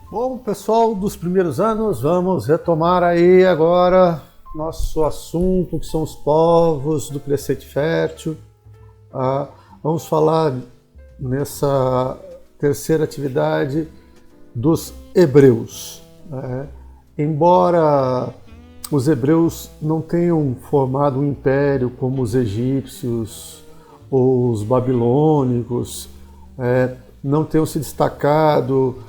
Bom, pessoal dos primeiros anos, vamos retomar aí agora nosso assunto, que são os povos do Crescente Fértil. Vamos falar nessa terceira atividade dos hebreus. Embora os hebreus não tenham formado um império como os egípcios ou os babilônicos, não tenham se destacado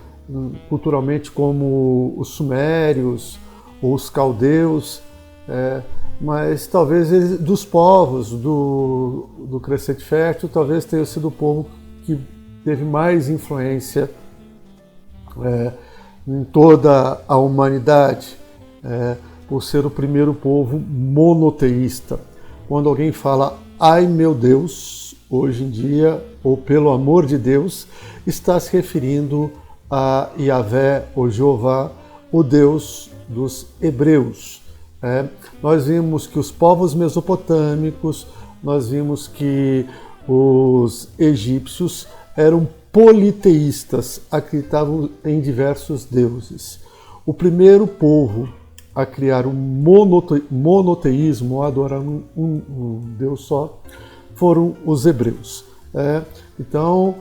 culturalmente como os sumérios ou os caldeus, mas talvez dos povos do Crescente Fértil, talvez tenha sido o povo que teve mais influência em toda a humanidade, por ser o primeiro povo monoteísta. Quando alguém fala "ai meu Deus", hoje em dia, ou "pelo amor de Deus", está se referindo a Yahvé, ou Jeová, o Deus dos hebreus. Nós vimos que os povos mesopotâmicos, nós vimos que os egípcios eram politeístas, acreditavam em diversos deuses. O primeiro povo a criar um monoteísmo, a adorar um Deus só, foram os hebreus. Então,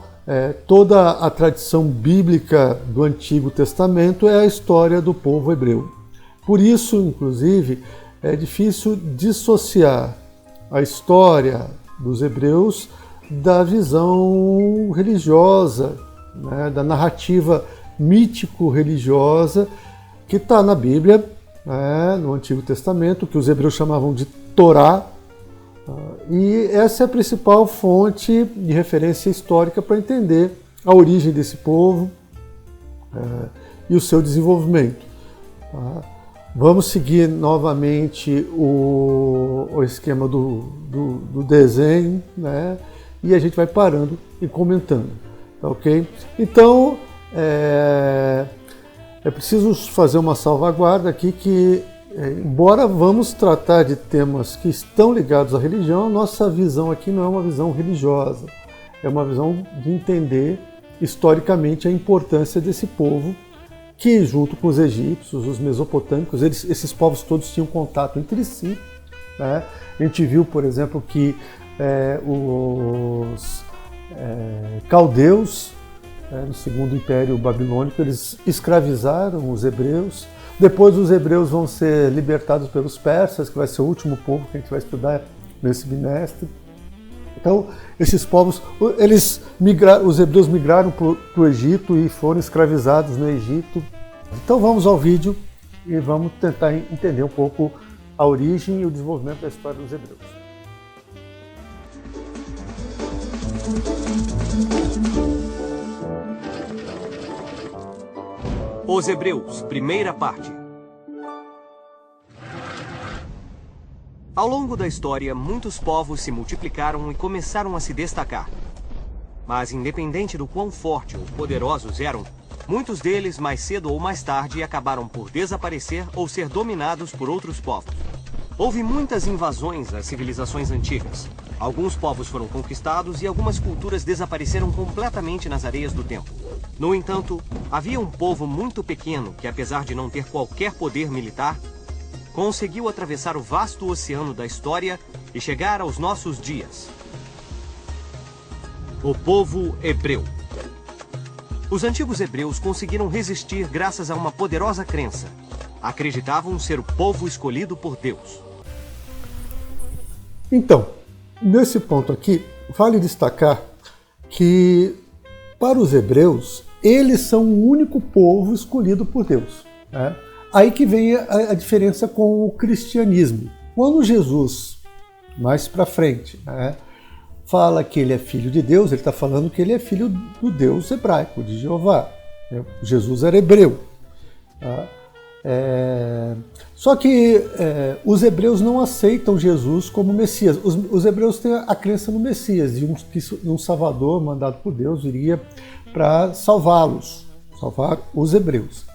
toda a tradição bíblica do Antigo Testamento é a história do povo hebreu. Por isso, inclusive, é difícil dissociar a história dos hebreus da visão religiosa, da narrativa mítico-religiosa que está na Bíblia, no Antigo Testamento, que os hebreus chamavam de Torá. E essa é a principal fonte de referência histórica para entender a origem desse povo e o seu desenvolvimento. Vamos seguir novamente o esquema do desenho, e a gente vai parando e comentando, ok? Então, é preciso fazer uma salvaguarda aqui que, embora vamos tratar de temas que estão ligados à religião, nossa visão aqui não é uma visão religiosa, é uma visão de entender historicamente a importância desse povo que, junto com os egípcios, os mesopotâmicos, esses povos todos tinham contato entre si. A gente viu, por exemplo, que os caldeus, no Segundo Império Babilônico, eles escravizaram os hebreus. Depois os hebreus vão ser libertados pelos persas, que vai ser o último povo que a gente vai estudar nesse bimestre. Então, esses povos, os hebreus migraram para o Egito e foram escravizados no Egito. Então vamos ao vídeo e vamos tentar entender um pouco a origem e o desenvolvimento da história dos hebreus. Os Hebreus, primeira parte. Ao longo da história, muitos povos se multiplicaram e começaram a se destacar. Mas, independente do quão fortes ou poderosos eram, muitos deles, mais cedo ou mais tarde, acabaram por desaparecer ou ser dominados por outros povos. Houve muitas invasões às civilizações antigas. Alguns povos foram conquistados e algumas culturas desapareceram completamente nas areias do tempo. No entanto, havia um povo muito pequeno que, apesar de não ter qualquer poder militar, conseguiu atravessar o vasto oceano da história e chegar aos nossos dias. O povo hebreu. Os antigos hebreus conseguiram resistir graças a uma poderosa crença. Acreditavam ser o povo escolhido por Deus. Então, nesse ponto aqui, vale destacar que, para os hebreus, eles são o único povo escolhido por Deus. Aí que vem a diferença com o cristianismo. Quando Jesus, mais para frente, fala que ele é filho de Deus, ele está falando que ele é filho do Deus hebraico, de Jeová. Jesus era hebreu. Só que os hebreus não aceitam Jesus como Messias. Os hebreus têm a crença no Messias, de um Salvador mandado por Deus viria para salvá-los, salvar os hebreus.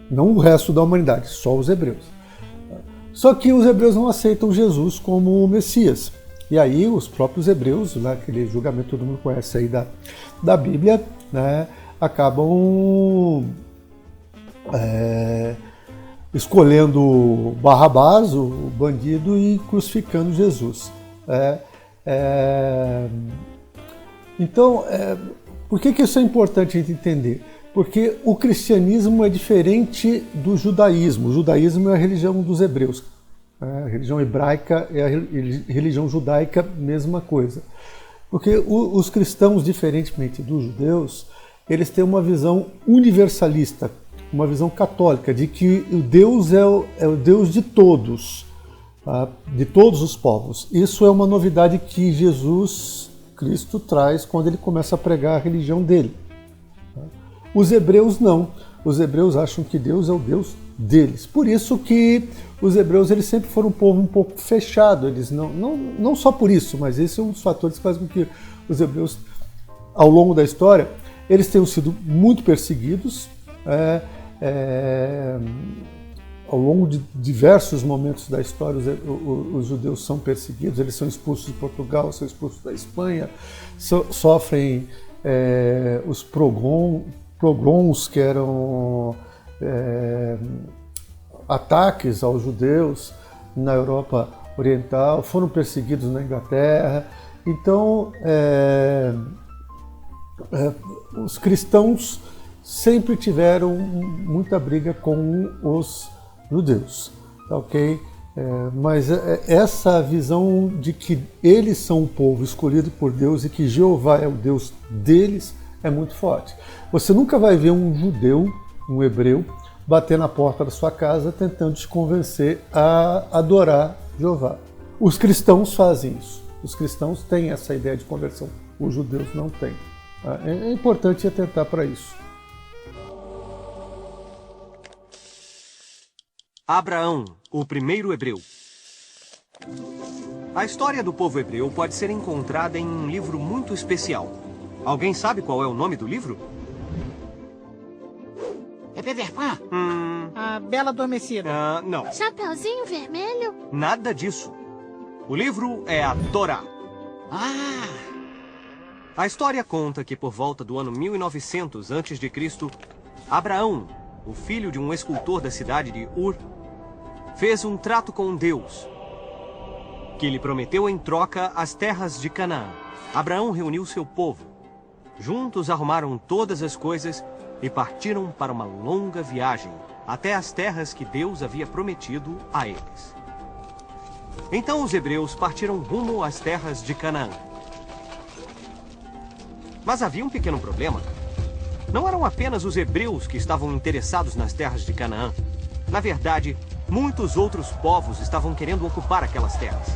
Não o resto da humanidade, só os hebreus. Só que os hebreus não aceitam Jesus como o Messias. E aí os próprios hebreus, aquele julgamento que todo mundo conhece aí da Bíblia, acabam escolhendo Barrabás, o bandido, e crucificando Jesus. Então, por que isso é importante a gente entender? Porque o cristianismo é diferente do judaísmo. O judaísmo é a religião dos hebreus. A religião hebraica é a religião judaica, mesma coisa. Porque os cristãos, diferentemente dos judeus, eles têm uma visão universalista, uma visão católica, de que o Deus é o Deus de todos os povos. Isso é uma novidade que Jesus Cristo traz quando ele começa a pregar a religião dele. Os hebreus não. Os hebreus acham que Deus é o Deus deles. Por isso que os hebreus eles sempre foram um povo um pouco fechado. Eles não só por isso, mas esse é um dos fatores que faz com que os hebreus, ao longo da história, eles tenham sido muito perseguidos. Ao longo de diversos momentos da história, os judeus são perseguidos, eles são expulsos de Portugal, são expulsos da Espanha, sofrem os pogroms, que eram ataques aos judeus na Europa Oriental, foram perseguidos na Inglaterra. Então, os cristãos sempre tiveram muita briga com os judeus, ok? Mas essa visão de que eles são um povo escolhido por Deus e que Jeová é o Deus deles é muito forte. Você nunca vai ver um judeu, um hebreu, bater na porta da sua casa tentando te convencer a adorar Jeová. Os cristãos fazem isso. Os cristãos têm essa ideia de conversão. Os judeus não têm. É importante atentar para isso. Abraão, o primeiro hebreu. A história do povo hebreu pode ser encontrada em um livro muito especial. Alguém sabe qual é o nome do livro? É Peter Pan? A Bela Adormecida. Não. Chapeuzinho Vermelho? Nada disso. O livro é a Torá. A história conta que por volta do ano 1900 a.C., Abraão, o filho de um escultor da cidade de Ur, fez um trato com Deus, que lhe prometeu em troca as terras de Canaã. Abraão reuniu seu povo. Juntos arrumaram todas as coisas e partiram para uma longa viagem até as terras que Deus havia prometido a eles. Então os hebreus partiram rumo às terras de Canaã. Mas havia um pequeno problema. Não eram apenas os hebreus que estavam interessados nas terras de Canaã. Na verdade, muitos outros povos estavam querendo ocupar aquelas terras.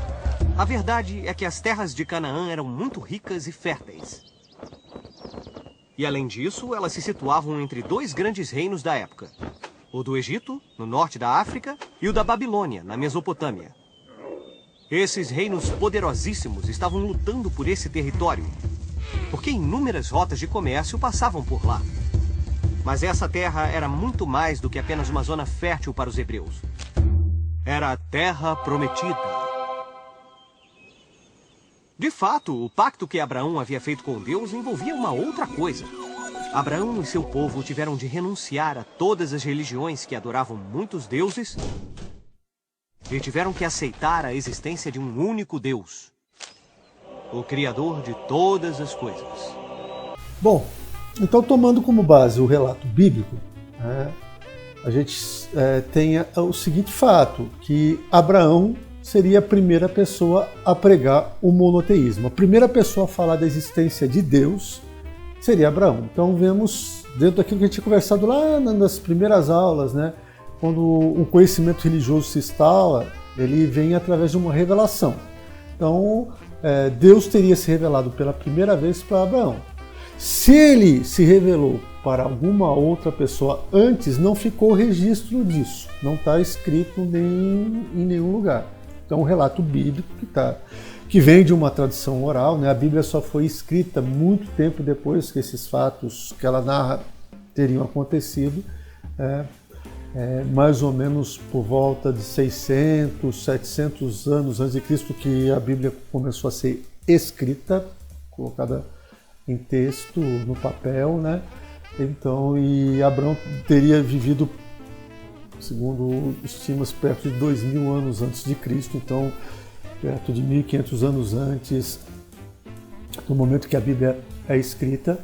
A verdade é que as terras de Canaã eram muito ricas e férteis. E além disso, elas se situavam entre dois grandes reinos da época. O do Egito, no norte da África, e o da Babilônia, na Mesopotâmia. Esses reinos poderosíssimos estavam lutando por esse território, porque inúmeras rotas de comércio passavam por lá. Mas essa terra era muito mais do que apenas uma zona fértil para os hebreus. Era a Terra Prometida. De fato, o pacto que Abraão havia feito com Deus envolvia uma outra coisa. Abraão e seu povo tiveram de renunciar a todas as religiões que adoravam muitos deuses e tiveram que aceitar a existência de um único Deus, o Criador de todas as coisas. Bom, então tomando como base o relato bíblico, a gente tem o seguinte fato, que Abraão seria a primeira pessoa a pregar o monoteísmo. A primeira pessoa a falar da existência de Deus seria Abraão. Então vemos, dentro daquilo que a gente tinha conversado lá nas primeiras aulas, né, quando o conhecimento religioso se instala, ele vem através de uma revelação. Então, Deus teria se revelado pela primeira vez para Abraão. Se ele se revelou para alguma outra pessoa antes, não ficou registro disso. Não está escrito em nenhum lugar. Então, um relato bíblico que vem de uma tradição oral, né? A Bíblia só foi escrita muito tempo depois que esses fatos que ela narra teriam acontecido, mais ou menos por volta de 600, 700 anos antes de Cristo, que a Bíblia começou a ser escrita, colocada em texto, no papel, né? Então, e Abraão teria vivido segundo estimas, perto de 2000 anos antes de Cristo, então perto de 1500 anos antes do momento que a Bíblia é escrita,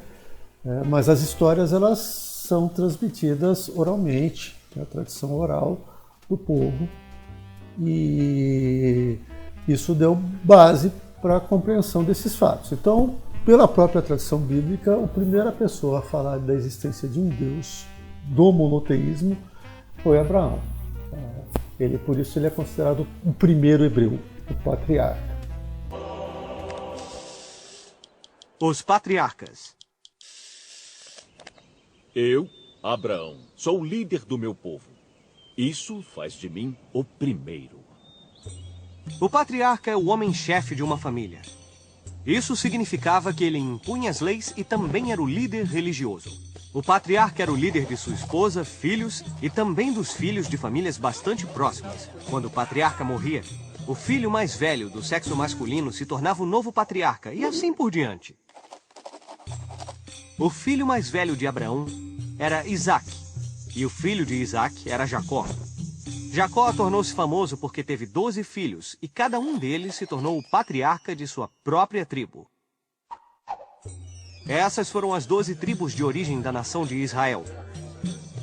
mas as histórias elas são transmitidas oralmente, a tradição oral do povo, e isso deu base para a compreensão desses fatos. Então, pela própria tradição bíblica, a primeira pessoa a falar da existência de um Deus, do monoteísmo, foi Abraão. Por isso ele é considerado o primeiro hebreu, o patriarca. Os patriarcas. Eu, Abraão, sou o líder do meu povo. Isso faz de mim o primeiro. O patriarca é o homem-chefe de uma família. Isso significava que ele impunha as leis e também era o líder religioso. O patriarca era o líder de sua esposa, filhos e também dos filhos de famílias bastante próximas. Quando o patriarca morria, o filho mais velho do sexo masculino se tornava o novo patriarca e assim por diante. O filho mais velho de Abraão era Isaac, e o filho de Isaac era Jacó. Jacó tornou-se famoso porque teve 12 filhos, e cada um deles se tornou o patriarca de sua própria tribo. Essas foram as 12 tribos de origem da nação de Israel.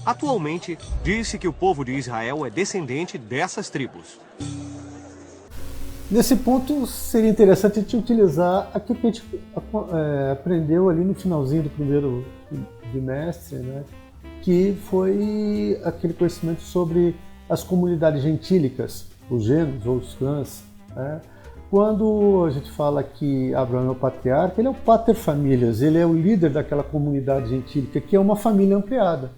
Atualmente, diz-se que o povo de Israel é descendente dessas tribos. Nesse ponto, seria interessante a gente utilizar aquilo que a gente aprendeu ali no finalzinho do primeiro bimestre, né? Que foi aquele conhecimento sobre as comunidades gentílicas, os genos ou os clãs. Né? Quando a gente fala que Abraão é o patriarca, ele é o pater familias, ele é o líder daquela comunidade gentílica, que é uma família ampliada.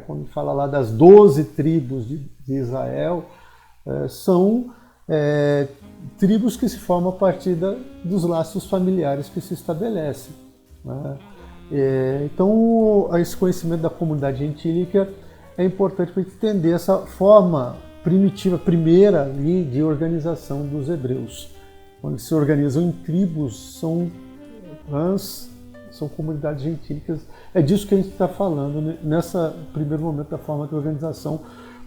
Quando fala lá das 12 tribos de Israel, são tribos que se formam a partir dos laços familiares que se estabelecem. Né? Então, esse conhecimento da comunidade gentílica é importante para entender essa forma primitiva, primeira ali, de organização dos hebreus. Quando se organizam em tribos, são clãs, são comunidades gentílicas. É disso que a gente está falando nesse primeiro momento da forma de organização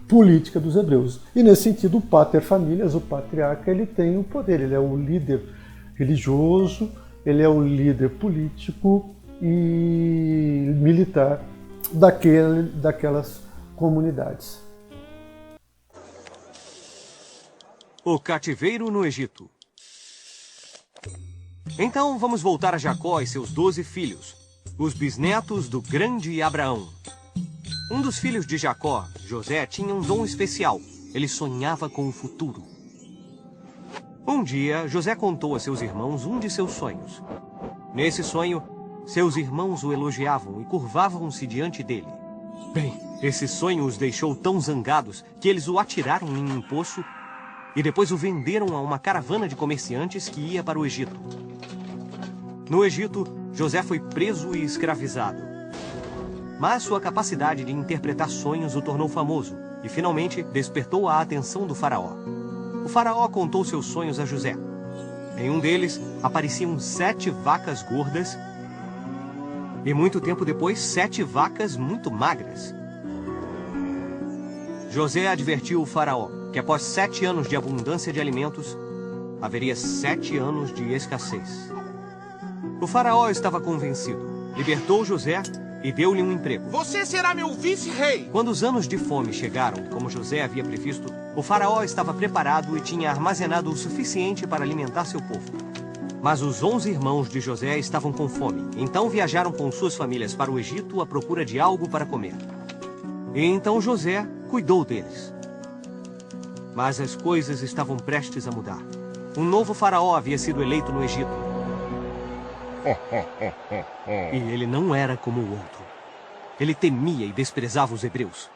política dos hebreus. E nesse sentido, o pater familias, o patriarca, ele tem o poder, ele é o líder religioso, ele é o líder político e militar daquelas comunidades. O cativeiro no Egito. Então vamos voltar a Jacó e seus 12 filhos, os bisnetos do grande Abraão. Um dos filhos de Jacó, José, tinha um dom especial. Ele sonhava com o futuro. Um dia, José contou a seus irmãos um de seus sonhos. Nesse sonho, seus irmãos o elogiavam e curvavam-se diante dele. Bem, esse sonho os deixou tão zangados que eles o atiraram em um poço e depois o venderam a uma caravana de comerciantes que ia para o Egito. No Egito, José foi preso e escravizado. Mas sua capacidade de interpretar sonhos o tornou famoso e finalmente despertou a atenção do faraó. O faraó contou seus sonhos a José. Em um deles, apareciam 7 vacas gordas e muito tempo depois, 7 vacas muito magras. José advertiu o faraó que após 7 anos de abundância de alimentos, haveria 7 anos de escassez. O faraó estava convencido, libertou José e deu-lhe um emprego. Você será meu vice-rei! Quando os anos de fome chegaram, como José havia previsto, o faraó estava preparado e tinha armazenado o suficiente para alimentar seu povo. Mas os 11 irmãos de José estavam com fome, então viajaram com suas famílias para o Egito à procura de algo para comer. E então José cuidou deles. Mas as coisas estavam prestes a mudar. Um novo faraó havia sido eleito no Egito. E ele não era como o outro. Ele temia e desprezava os hebreus.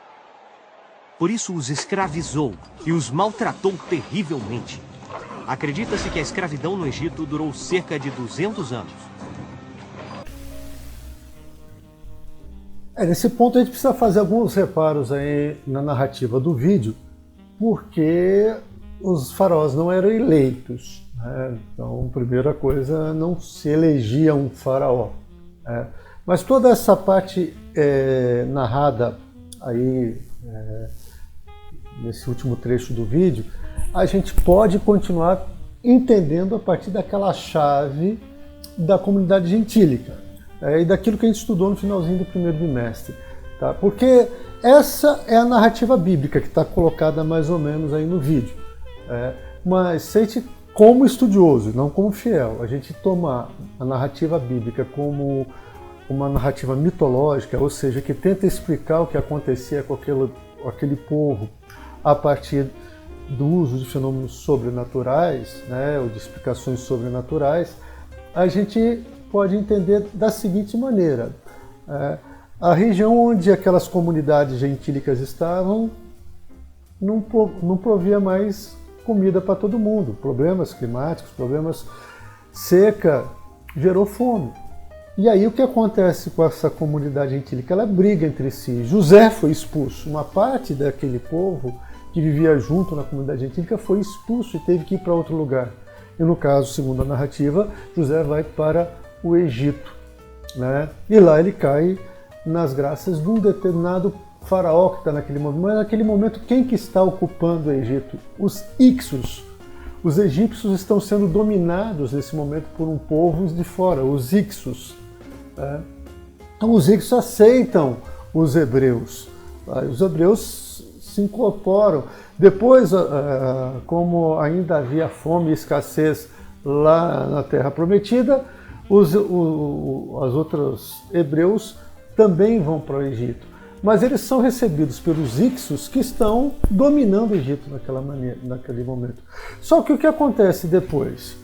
Por isso os escravizou e os maltratou terrivelmente. Acredita-se que a escravidão no Egito durou cerca de 200 anos. Nesse ponto a gente precisa fazer alguns reparos aí na narrativa do vídeo, porque os faraós não eram eleitos. Então, primeira coisa, não se elegia um faraó. Mas toda essa parte narrada aí nesse último trecho do vídeo, a gente pode continuar entendendo a partir daquela chave da comunidade gentílica e daquilo que a gente estudou no finalzinho do primeiro bimestre. Tá? Porque essa é a narrativa bíblica que está colocada mais ou menos aí no vídeo. Mas se a gente, como estudioso, não como fiel, a gente tomar a narrativa bíblica como uma narrativa mitológica, ou seja, que tenta explicar o que acontecia com aquele povo a partir do uso de fenômenos sobrenaturais, né, ou de explicações sobrenaturais, a gente pode entender da seguinte maneira. A região onde aquelas comunidades gentílicas estavam não provia mais comida para todo mundo. Problemas climáticos, problemas seca, gerou fome. E aí o que acontece com essa comunidade gentílica? Ela briga entre si. José foi expulso. Uma parte daquele povo que vivia junto na comunidade gentílica foi expulso e teve que ir para outro lugar. E no caso, segundo a narrativa, José vai para o Egito, né? E lá ele cai nas graças de um determinado faraó que está naquele momento. Mas naquele momento, quem que está ocupando o Egito? Os Ixos. Os egípcios estão sendo dominados nesse momento por um povo de fora, os Ixos. Então os Ixos aceitam os hebreus. Os hebreus se incorporam. Depois, como ainda havia fome e escassez lá na Terra Prometida, os outros hebreus também vão para o Egito. Mas eles são recebidos pelos Ixos que estão dominando o Egito naquele momento. Só que o que acontece depois?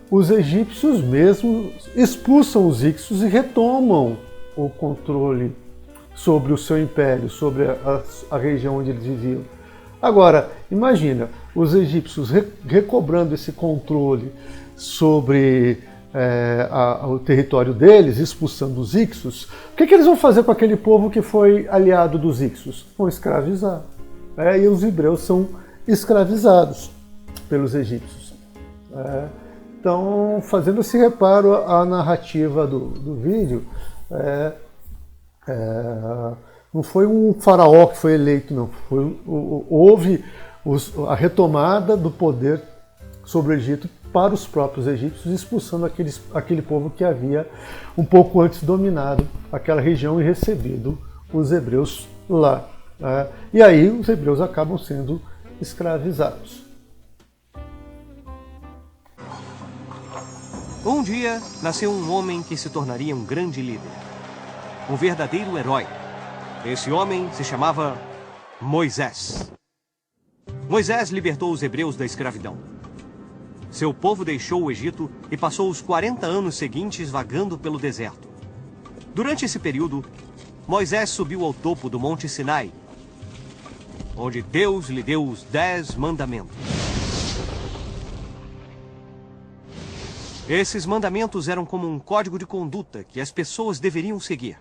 Os egípcios mesmo expulsam os Ixos e retomam o controle sobre o seu império, sobre a região onde eles viviam. Agora, imagina, os egípcios recobrando esse controle sobre o território deles, expulsando os Ixos. O que eles vão fazer com aquele povo que foi aliado dos Ixos? Vão escravizar. E os hebreus são escravizados pelos egípcios. Então, fazendo esse reparo à narrativa do vídeo, não foi um faraó que foi eleito, não. Houve a retomada do poder sobre o Egito para os próprios egípcios, expulsando aquele povo que havia um pouco antes dominado aquela região e recebido os hebreus lá. E aí os hebreus acabam sendo escravizados. Um dia, nasceu um homem que se tornaria um grande líder. Um verdadeiro herói. Esse homem se chamava Moisés. Moisés libertou os hebreus da escravidão. Seu povo deixou o Egito e passou os 40 anos seguintes vagando pelo deserto. Durante esse período, Moisés subiu ao topo do Monte Sinai, onde Deus lhe deu os 10 mandamentos. Esses mandamentos eram como um código de conduta que as pessoas deveriam seguir.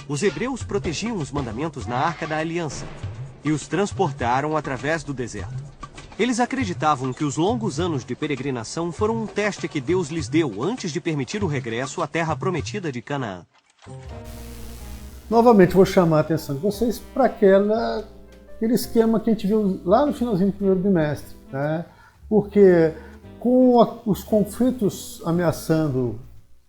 Os hebreus protegiam os mandamentos na Arca da Aliança e os transportaram através do deserto. Eles acreditavam que os longos anos de peregrinação foram um teste que Deus lhes deu antes de permitir o regresso à terra prometida de Canaã. Novamente vou chamar a atenção de vocês para aquele esquema que a gente viu lá no finalzinho do primeiro bimestre, né? Porque com os conflitos ameaçando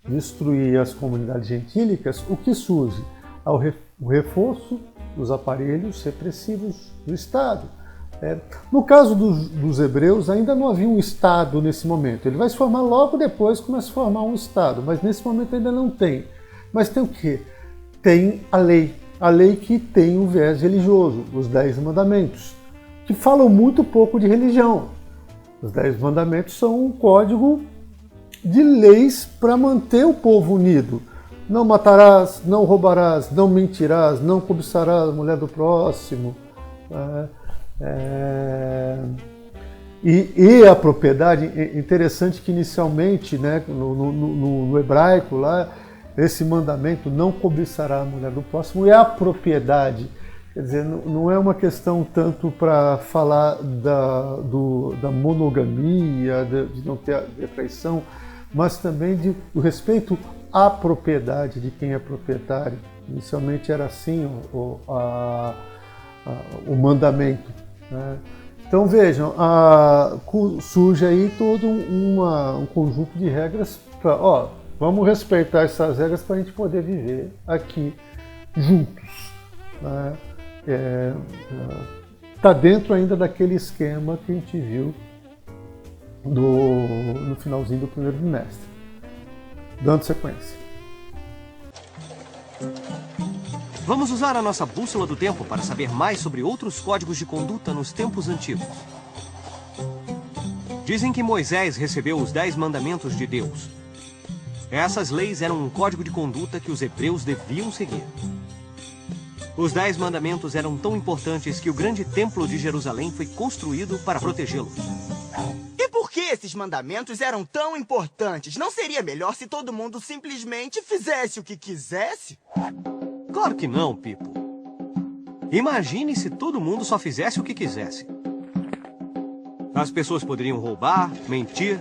destruir as comunidades gentílicas, o que surge? O reforço dos aparelhos repressivos do Estado. No caso dos hebreus, ainda não havia um Estado nesse momento. Ele vai se formar logo depois, começa a formar um Estado, mas nesse momento ainda não tem. Mas tem o quê? Tem a lei que tem um viés religioso, os 10 mandamentos, que falam muito pouco de religião. Os 10 mandamentos são um código de leis para manter o povo unido. Não matarás, não roubarás, não mentirás, não cobiçarás a mulher do próximo. E a propriedade, interessante que inicialmente, né, no hebraico lá, esse mandamento, não cobiçará a mulher do próximo, é a propriedade. Quer dizer, não é uma questão tanto para falar da monogamia, de não ter traição, mas também do respeito à propriedade de quem é proprietário. Inicialmente era assim o mandamento, né? Então vejam, surge aí todo um conjunto de regras para, vamos respeitar essas regras para a gente poder viver aqui juntos, né? Tá dentro ainda daquele esquema que a gente viu no finalzinho do primeiro bimestre. Dando sequência. Vamos usar a nossa bússola do tempo para saber mais sobre outros códigos de conduta nos tempos antigos. Dizem que Moisés recebeu os 10 mandamentos de Deus. Essas leis eram um código de conduta que os hebreus deviam seguir. Os 10 mandamentos eram tão importantes que o grande templo de Jerusalém foi construído para protegê-los. E por que esses mandamentos eram tão importantes? Não seria melhor se todo mundo simplesmente fizesse o que quisesse? Claro que não, Pipo. Imagine se todo mundo só fizesse o que quisesse. As pessoas poderiam roubar, mentir,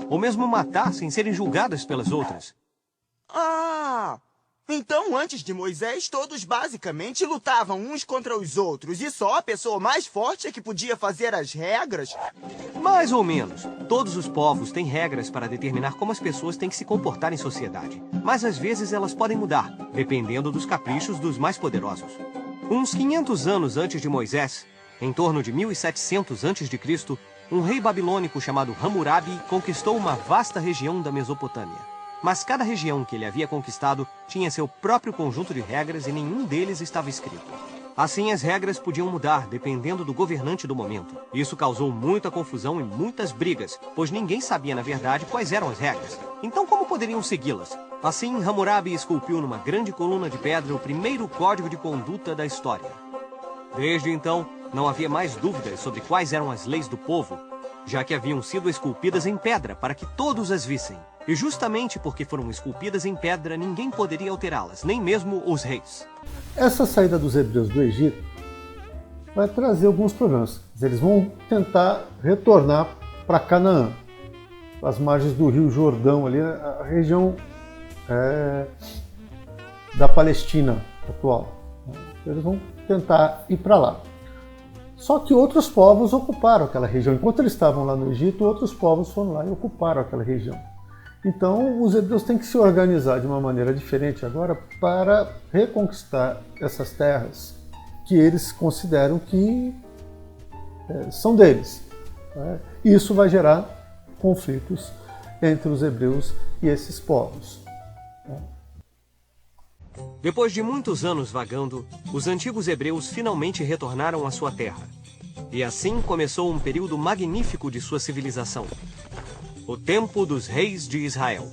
ou mesmo matar sem serem julgadas pelas outras. Então antes de Moisés, todos basicamente lutavam uns contra os outros e só a pessoa mais forte é que podia fazer as regras? Mais ou menos. Todos os povos têm regras para determinar como as pessoas têm que se comportar em sociedade. Mas às vezes elas podem mudar, dependendo dos caprichos dos mais poderosos. Uns 500 anos antes de Moisés, em torno de 1700 a.C., um rei babilônico chamado Hammurabi conquistou uma vasta região da Mesopotâmia. Mas cada região que ele havia conquistado tinha seu próprio conjunto de regras e nenhum deles estava escrito. Assim, as regras podiam mudar dependendo do governante do momento. Isso causou muita confusão e muitas brigas, pois ninguém sabia, na verdade, quais eram as regras. Então, como poderiam segui-las? Assim, Hammurabi esculpiu numa grande coluna de pedra o primeiro código de conduta da história. Desde então, não havia mais dúvidas sobre quais eram as leis do povo, já que haviam sido esculpidas em pedra para que todos as vissem. E justamente porque foram esculpidas em pedra, ninguém poderia alterá-las, nem mesmo os reis. Essa saída dos hebreus do Egito vai trazer alguns problemas. Eles vão tentar retornar para Canaã, as margens do Rio Jordão, ali, a região da Palestina atual. Eles vão tentar ir para lá. Só que outros povos ocuparam aquela região. Enquanto eles estavam lá no Egito, outros povos foram lá e ocuparam aquela região. Então, os hebreus têm que se organizar de uma maneira diferente agora para reconquistar essas terras que eles consideram que são deles, né? Isso vai gerar conflitos entre os hebreus e esses povos. Depois de muitos anos vagando, os antigos hebreus finalmente retornaram à sua terra. E assim começou um período magnífico de sua civilização. O tempo dos reis de Israel.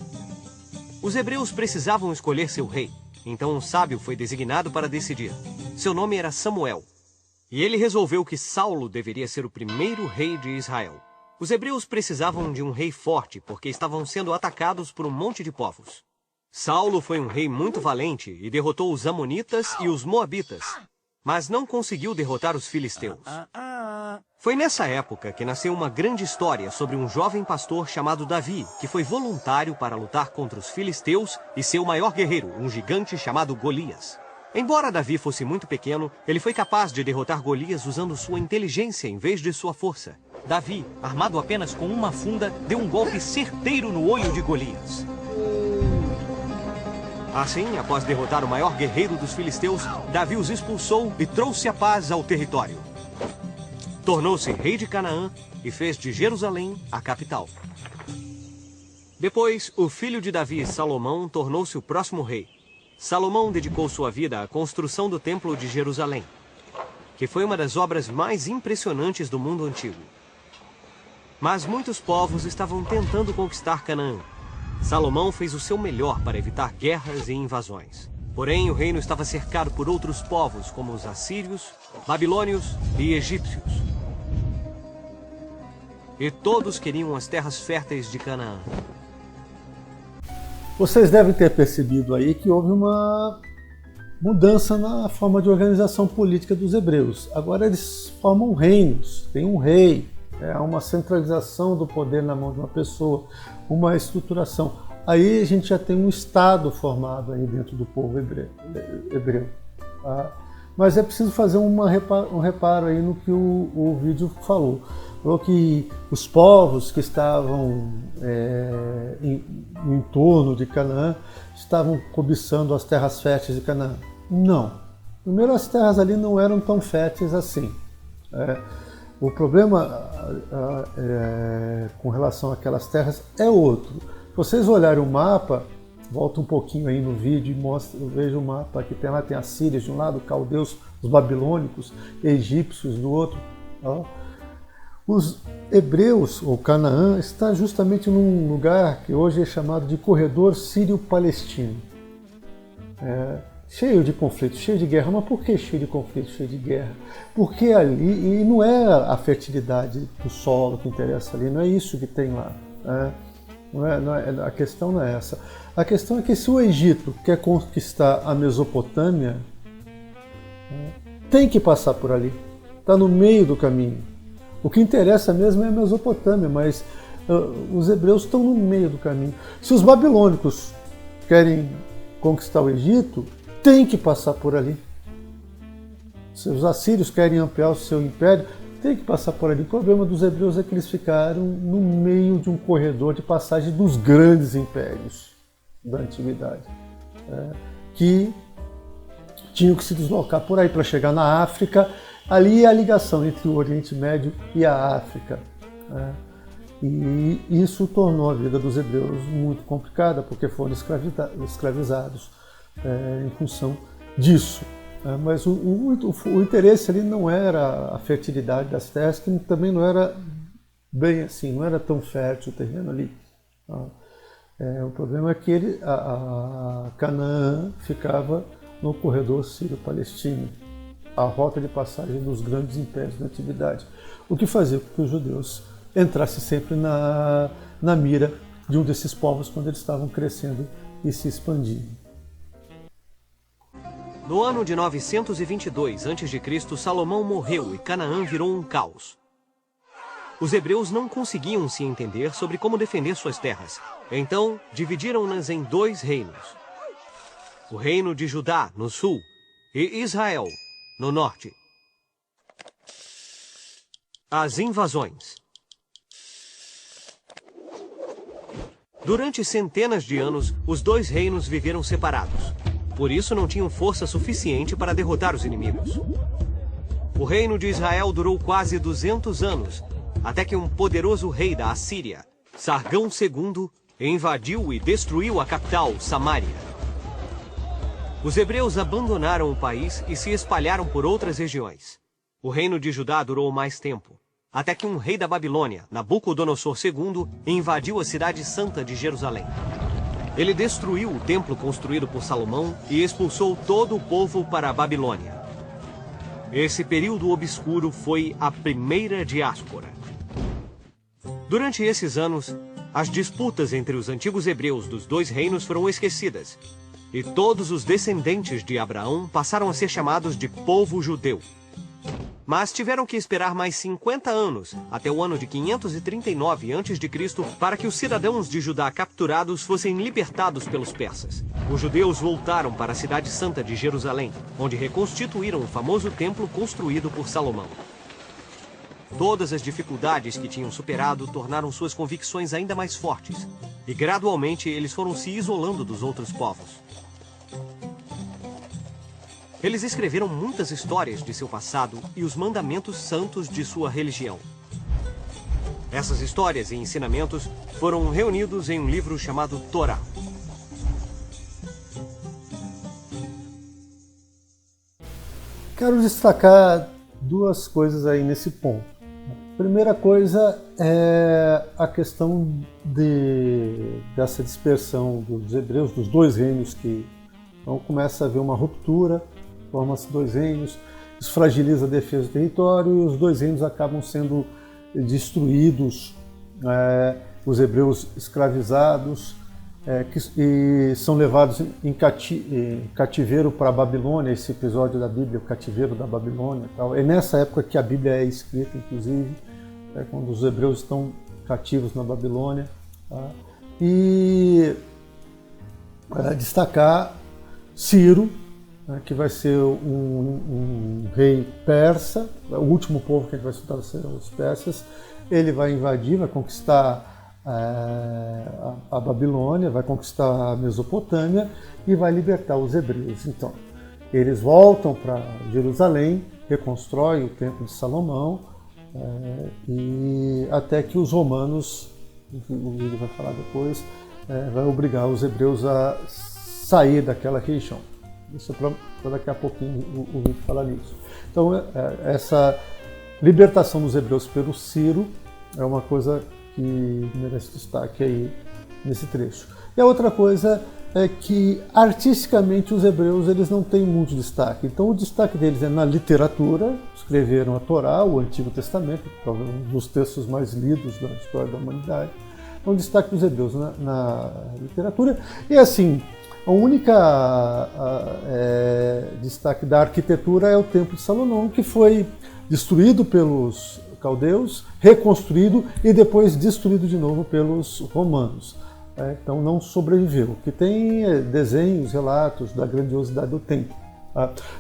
Os hebreus precisavam escolher seu rei, então um sábio foi designado para decidir. Seu nome era Samuel. E ele resolveu que Saulo deveria ser o primeiro rei de Israel. Os hebreus precisavam de um rei forte, porque estavam sendo atacados por um monte de povos. Saulo foi um rei muito valente e derrotou os amonitas e os moabitas, mas não conseguiu derrotar os filisteus. Foi nessa época que nasceu uma grande história sobre um jovem pastor chamado Davi, que foi voluntário para lutar contra os filisteus e seu maior guerreiro, um gigante chamado Golias. Embora Davi fosse muito pequeno, ele foi capaz de derrotar Golias usando sua inteligência em vez de sua força. Davi, armado apenas com uma funda, deu um golpe certeiro no olho de Golias. Assim, após derrotar o maior guerreiro dos filisteus, Davi os expulsou e trouxe a paz ao território. Tornou-se rei de Canaã e fez de Jerusalém a capital. Depois, o filho de Davi, Salomão, tornou-se o próximo rei. Salomão dedicou sua vida à construção do Templo de Jerusalém, que foi uma das obras mais impressionantes do mundo antigo. Mas muitos povos estavam tentando conquistar Canaã. Salomão fez o seu melhor para evitar guerras e invasões. Porém, o reino estava cercado por outros povos, como os assírios, babilônios e egípcios. E todos queriam as terras férteis de Canaã. Vocês devem ter percebido aí que houve uma mudança na forma de organização política dos hebreus. Agora eles formam reinos, tem um rei, há uma centralização do poder na mão de uma pessoa, uma estruturação. Aí a gente já tem um Estado formado aí dentro do povo hebreu. Tá? Mas é preciso fazer um reparo aí no que o vídeo falou. Falou que os povos que estavam em torno de Canaã estavam cobiçando as terras férteis de Canaã. Não. Primeiro, as terras ali não eram tão férteis assim. O problema com relação àquelas terras é outro. Se vocês olharem o mapa, volta um pouquinho aí no vídeo e veja o mapa que tem lá, tem a Síria de um lado, caldeus, os babilônicos, egípcios do outro. Ó. Os hebreus, ou Canaã, está justamente num lugar que hoje é chamado de corredor sírio-palestino. Cheio de conflito, cheio de guerra. Mas por que cheio de conflito, cheio de guerra? Porque ali, e não é a fertilidade do solo que interessa ali, não é isso que tem lá. A questão não é essa. A questão é que se o Egito quer conquistar a Mesopotâmia, tem que passar por ali. Está no meio do caminho. O que interessa mesmo é a Mesopotâmia, mas os hebreus estão no meio do caminho. Se os babilônicos querem conquistar o Egito, tem que passar por ali. Se os assírios querem ampliar o seu império, tem que passar por ali. O problema dos hebreus é que eles ficaram no meio de um corredor de passagem dos grandes impérios da antiguidade, que tinham que se deslocar por aí para chegar na África. Ali é a ligação entre o Oriente Médio e a África. E isso tornou a vida dos hebreus muito complicada, porque foram escravizados em função disso. Mas o interesse ali não era a fertilidade das terras, que também não era bem assim, não era tão fértil o terreno ali. O problema é que a Canaã ficava no corredor sírio-palestino, a rota de passagem dos grandes impérios da antiguidade, o que fazia com que os judeus entrassem sempre na mira de um desses povos quando eles estavam crescendo e se expandindo. No ano de 922 a.C., Salomão morreu e Canaã virou um caos. Os hebreus não conseguiam se entender sobre como defender suas terras. Então, dividiram-nas em 2 reinos. O reino de Judá, no sul, e Israel, no norte. As invasões. Durante centenas de anos, os 2 reinos viveram separados. Por isso não tinham força suficiente para derrotar os inimigos. O reino de Israel durou quase 200 anos, até que um poderoso rei da Assíria, Sargão II, invadiu e destruiu a capital, Samaria. Os hebreus abandonaram o país e se espalharam por outras regiões. O reino de Judá durou mais tempo, até que um rei da Babilônia, Nabucodonosor II, invadiu a cidade santa de Jerusalém. Ele destruiu o templo construído por Salomão e expulsou todo o povo para a Babilônia. Esse período obscuro foi a primeira diáspora. Durante esses anos, as disputas entre os antigos hebreus dos 2 reinos foram esquecidas, e todos os descendentes de Abraão passaram a ser chamados de povo judeu. Mas tiveram que esperar mais 50 anos, até o ano de 539 a.C., para que os cidadãos de Judá capturados fossem libertados pelos persas. Os judeus voltaram para a cidade santa de Jerusalém, onde reconstituíram o famoso templo construído por Salomão. Todas as dificuldades que tinham superado tornaram suas convicções ainda mais fortes, e gradualmente eles foram se isolando dos outros povos. Eles escreveram muitas histórias de seu passado e os mandamentos santos de sua religião. Essas histórias e ensinamentos foram reunidos em um livro chamado Torá. Quero destacar 2 coisas aí nesse ponto. A primeira coisa é a questão dessa dispersão dos hebreus, dos 2 reinos, que então começa a haver uma ruptura, forma-se 2 reinos, isso fragiliza a defesa do território e os 2 reinos acabam sendo destruídos, os hebreus escravizados, e são levados em cativeiro para a Babilônia, esse episódio da Bíblia, o cativeiro da Babilônia. Tal. É nessa época que a Bíblia é escrita, inclusive, quando os hebreus estão cativos na Babilônia. Tá? E destacar Ciro, né, que vai ser um rei persa, o último povo que a gente vai estudar serão os persas. Ele vai invadir, vai conquistar a Babilônia, vai conquistar a Mesopotâmia e vai libertar os hebreus. Então, eles voltam para Jerusalém, reconstroem o Templo de Salomão, e até que os romanos, o Willi vai falar depois, vai obrigar os hebreus a sair daquela região. Isso é para daqui a pouquinho o Willi falar nisso. Então, essa libertação dos hebreus pelo Ciro é uma coisa que merece destaque aí nesse trecho. E a outra coisa é que artisticamente os hebreus eles não têm muito destaque. Então o destaque deles é na literatura, escreveram a Torá, o Antigo Testamento, talvez um dos textos mais lidos da história da humanidade. Então o destaque dos hebreus na literatura. E assim, a única destaque da arquitetura é o Templo de Salomão, que foi destruído pelos caldeus, reconstruído e depois destruído de novo pelos romanos. Então não sobreviveu. O que tem desenhos, relatos da grandiosidade do templo.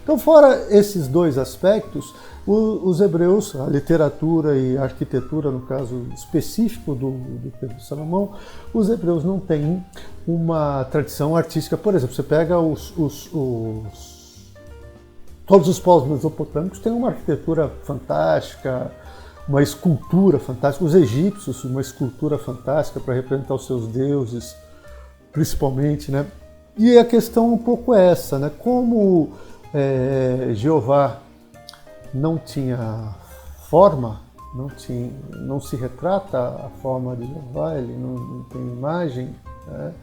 Então, fora esses dois aspectos, os hebreus, a literatura e a arquitetura, no caso específico do Templo de Salomão, os hebreus não têm uma tradição artística. Por exemplo, você pega todos os povos mesopotâmicos têm uma arquitetura fantástica, uma escultura fantástica. Os egípcios, uma escultura fantástica para representar os seus deuses, principalmente, né? E a questão um pouco é essa, né? Como Jeová não tinha forma, não se retrata a forma de Jeová, ele não tem imagem, né?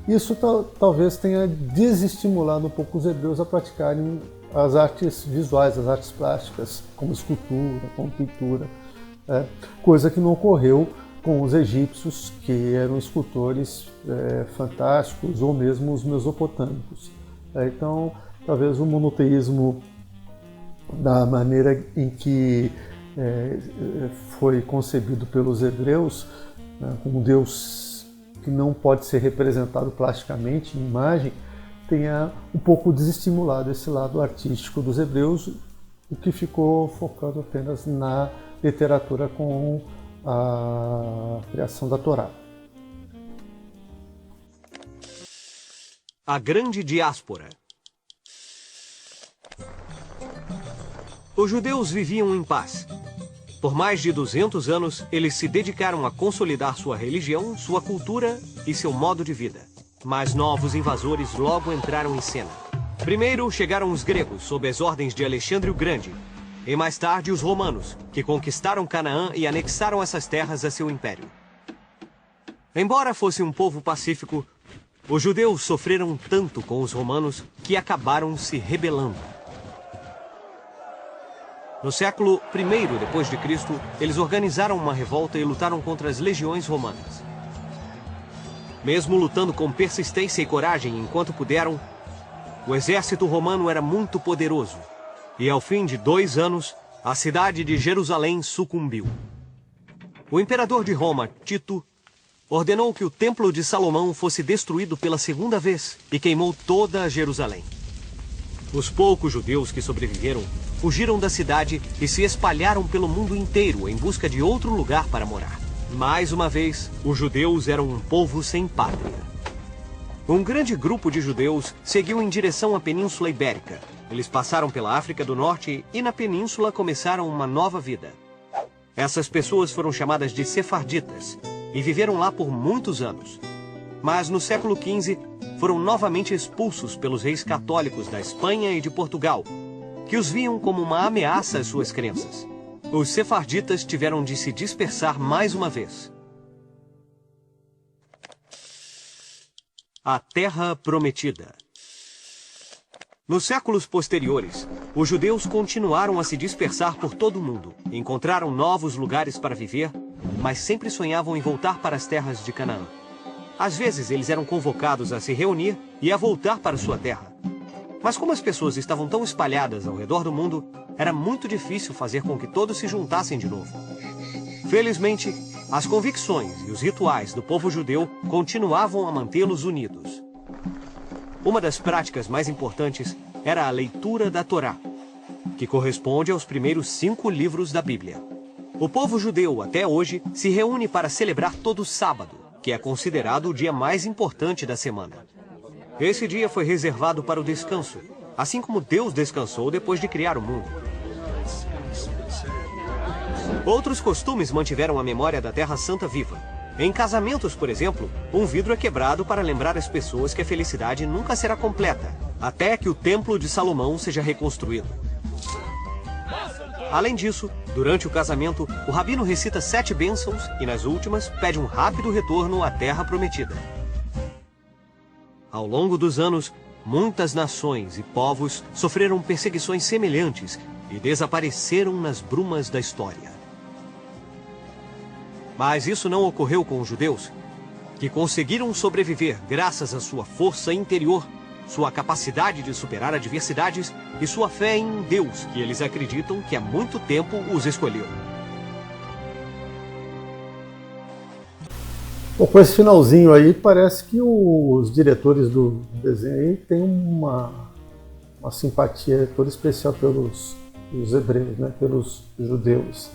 Isso talvez tenha desestimulado um pouco os hebreus a praticarem as artes visuais, as artes plásticas, como escultura, como pintura, coisa que não ocorreu com os egípcios, que eram escultores fantásticos, ou mesmo os mesopotâmicos. Então, talvez o monoteísmo, da maneira em que foi concebido pelos hebreus, né, como um Deus que não pode ser representado plasticamente em imagem, tenha um pouco desestimulado esse lado artístico dos hebreus, o que ficou focado apenas na literatura com a criação da Torá. A Grande Diáspora. Os judeus viviam em paz. Por mais de 200 anos, eles se dedicaram a consolidar sua religião, sua cultura e seu modo de vida. Mas novos invasores logo entraram em cena. Primeiro chegaram os gregos, sob as ordens de Alexandre o Grande, e mais tarde os romanos, que conquistaram Canaã e anexaram essas terras a seu império. Embora fosse um povo pacífico, os judeus sofreram tanto com os romanos que acabaram se rebelando. No século I depois de Cristo, eles organizaram uma revolta e lutaram contra as legiões romanas. Mesmo lutando com persistência e coragem enquanto puderam, o exército romano era muito poderoso, e ao fim de 2 anos, a cidade de Jerusalém sucumbiu. O imperador de Roma, Tito, ordenou que o Templo de Salomão fosse destruído pela 2ª vez e queimou toda Jerusalém. Os poucos judeus que sobreviveram fugiram da cidade e se espalharam pelo mundo inteiro em busca de outro lugar para morar. Mais uma vez, os judeus eram um povo sem pátria. Um grande grupo de judeus seguiu em direção à Península Ibérica. Eles passaram pela África do Norte e na península começaram uma nova vida. Essas pessoas foram chamadas de sefarditas e viveram lá por muitos anos. Mas no século XV foram novamente expulsos pelos reis católicos da Espanha e de Portugal, que os viam como uma ameaça às suas crenças. Os sefarditas tiveram de se dispersar mais uma vez. A Terra Prometida. Nos séculos posteriores, os judeus continuaram a se dispersar por todo o mundo. Encontraram novos lugares para viver, mas sempre sonhavam em voltar para as terras de Canaã. Às vezes, eles eram convocados a se reunir e a voltar para sua terra. Mas como as pessoas estavam tão espalhadas ao redor do mundo, era muito difícil fazer com que todos se juntassem de novo. Felizmente, as convicções e os rituais do povo judeu continuavam a mantê-los unidos. Uma das práticas mais importantes era a leitura da Torá, que corresponde aos primeiros 5 livros da Bíblia. O povo judeu, até hoje, se reúne para celebrar todo sábado, que é considerado o dia mais importante da semana. Esse dia foi reservado para o descanso, assim como Deus descansou depois de criar o mundo. Outros costumes mantiveram a memória da Terra Santa viva. Em casamentos, por exemplo, um vidro é quebrado para lembrar as pessoas que a felicidade nunca será completa, até que o Templo de Salomão seja reconstruído. Além disso, durante o casamento, o rabino recita 7 bênçãos e, nas últimas, pede um rápido retorno à Terra Prometida. Ao longo dos anos, muitas nações e povos sofreram perseguições semelhantes e desapareceram nas brumas da história. Mas isso não ocorreu com os judeus, que conseguiram sobreviver graças à sua força interior, sua capacidade de superar adversidades e sua fé em Deus, que eles acreditam que há muito tempo os escolheu. Bom, com esse finalzinho aí, parece que os diretores do desenho aí têm uma simpatia toda especial pelos hebreus, né? Pelos judeus.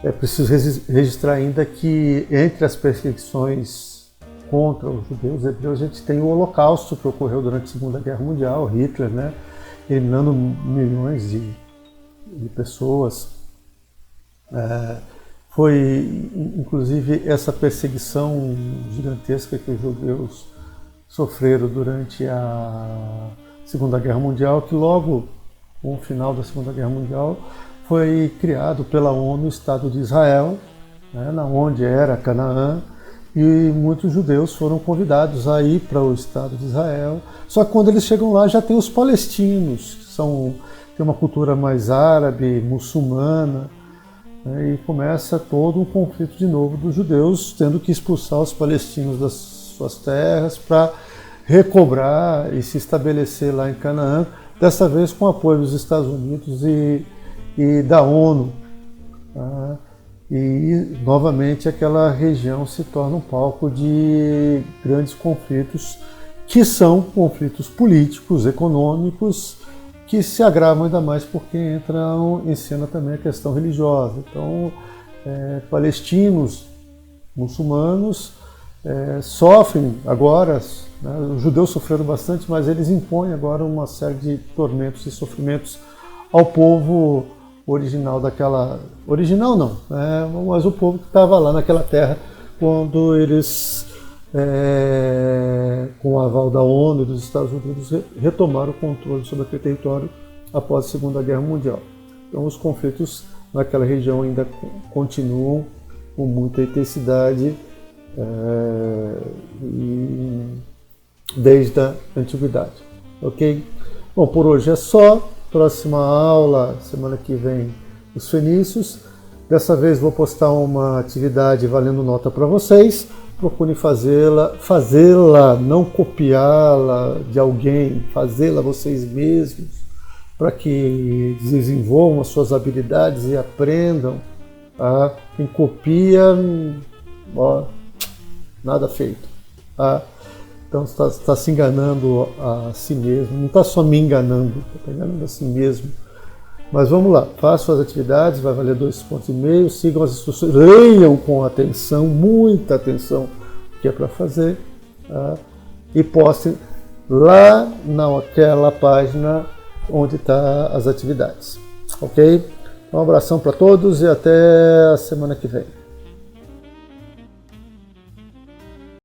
É preciso registrar ainda que entre as perseguições contra os judeus hebreus, a gente tem o Holocausto, que ocorreu durante a Segunda Guerra Mundial, Hitler, né, eliminando milhões de pessoas. Foi, inclusive, essa perseguição gigantesca que os judeus sofreram durante a Segunda Guerra Mundial, que logo com o final da Segunda Guerra Mundial foi criado pela ONU o Estado de Israel, né, onde era Canaã, e muitos judeus foram convidados a ir para o Estado de Israel. Só que quando eles chegam lá já tem os palestinos, que tem uma cultura mais árabe, muçulmana, né, e começa todo um conflito de novo dos judeus, tendo que expulsar os palestinos das suas terras para recobrar e se estabelecer lá em Canaã, dessa vez com o apoio dos Estados Unidos e da ONU. Tá? E, novamente, aquela região se torna um palco de grandes conflitos, que são conflitos políticos, econômicos, que se agravam ainda mais porque entram em cena também a questão religiosa. Então, palestinos, muçulmanos, sofrem agora, né, os judeus sofreram bastante, mas eles impõem agora uma série de tormentos e sofrimentos ao povo original daquela... Original não, mas o povo que estava lá naquela terra quando eles, com o aval da ONU e dos Estados Unidos, retomaram o controle sobre aquele território após a Segunda Guerra Mundial. Então os conflitos naquela região ainda continuam com muita intensidade desde a antiguidade. Ok? Bom, por hoje é só. Próxima aula, semana que vem, os fenícios. Dessa vez vou postar uma atividade valendo nota para vocês. Procurem fazê-la, não copiá-la de alguém, fazê-la vocês mesmos, para que desenvolvam as suas habilidades e aprendam. Tá? Quem copia, nada feito. Tá? Então está se enganando a si mesmo, não está só me enganando, está enganando a si mesmo. Mas vamos lá, façam as atividades, vai valer 2,5 pontos, sigam as instruções, leiam com atenção, muita atenção, o que é para fazer, tá? E postem lá naquela página onde estão as atividades. Ok? Um abração para todos e até a semana que vem.